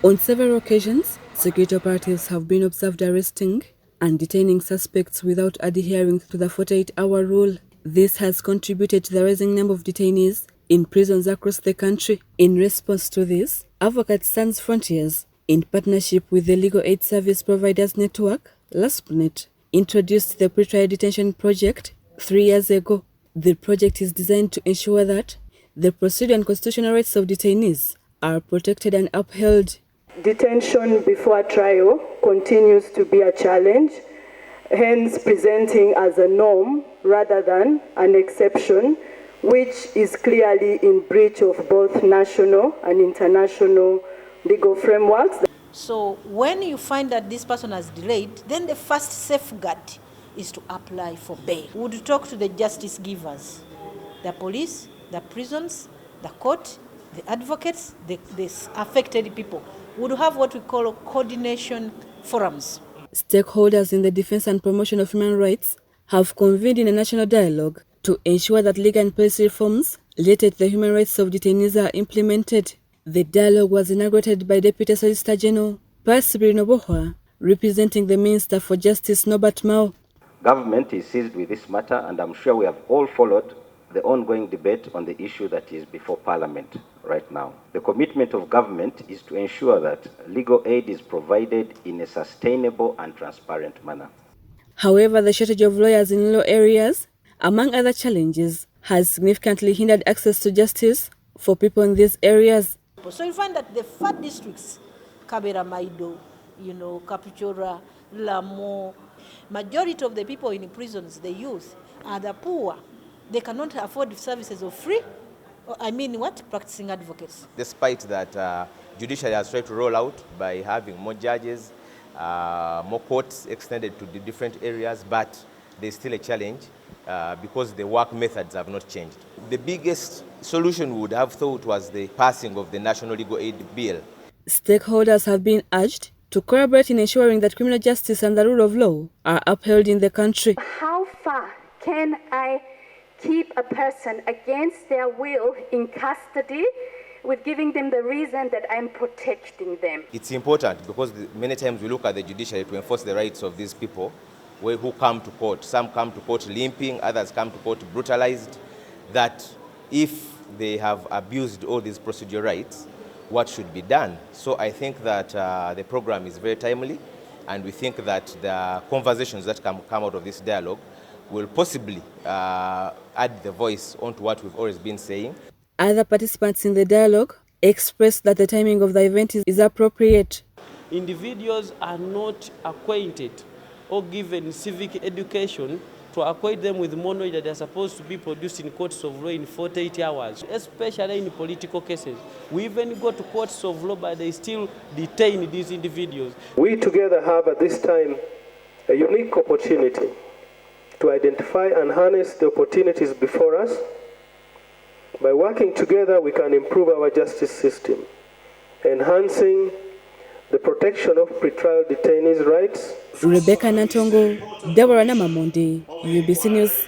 On several occasions, security operatives have been observed arresting and detaining suspects without adhering to the 48-hour rule. This has contributed to the rising number of detainees in prisons across the country. In response to this, Avocats Sans Frontières, in partnership with the Legal Aid Service Providers Network, LASPNet, introduced the Pretrial Detention Project 3 years ago. The project is designed to ensure that the procedural and constitutional rights of detainees are protected and upheld. Detention before trial continues to be a challenge, hence presenting as a norm rather than an exception, which is clearly in breach of both national and international legal frameworks. So when you find that this person has delayed, then the first safeguard is to apply for bail. We would talk to the justice givers, the police, the prisons, the court, the advocates, the affected people. We would have what we call coordination forums. Stakeholders in the defense and promotion of human rights have convened in a national dialogue to ensure that legal and policy reforms related to the human rights of detainees are implemented. The dialogue was inaugurated by Deputy Solicitor General Pasibiri Nobohwa, representing the Minister for Justice Norbert Mao. Government is seized with this matter, and I'm sure we have all followed the ongoing debate on the issue that is before Parliament right now. The commitment of government is to ensure that legal aid is provided in a sustainable and transparent manner. However, the shortage of lawyers in rural areas, among other challenges, has significantly hindered access to justice for people in these areas. So you find that the far districts, Kabera Maido, Kapichora, Lamo, majority of the people in prisons, the youth, are the poor. They cannot afford services of free, practicing advocates. Despite that, judiciary has tried to roll out by having more judges, more courts extended to the different areas, but there's still a challenge because the work methods have not changed. The biggest solution we would have thought was the passing of the National Legal Aid Bill. Stakeholders have been urged to collaborate in ensuring that criminal justice and the rule of law are upheld in the country. How far can I keep a person against their will in custody with giving them the reason that I'm protecting them? It's important because many times we look at the judiciary to enforce the rights of these people who come to court. Some come to court limping, others come to court brutalized, that if they have abused all these procedural rights, what should be done? So I think that the program is very timely, and we think that the conversations that come out of this dialogue will possibly add the voice onto what we've always been saying. Other participants in the dialogue expressed that the timing of the event is appropriate. Individuals are not acquainted or given civic education to acquaint them with more knowledge that they are supposed to be produced in courts of law in 48 hours, especially in political cases. We even go to courts of law, but they still detain these individuals. We together have at this time a unique opportunity to identify and harness the opportunities before us. By working together, we can improve our justice system, enhancing the protection of pretrial detainees' rights. Rebecca Nantongo, Deborah Namamonde, UBC News.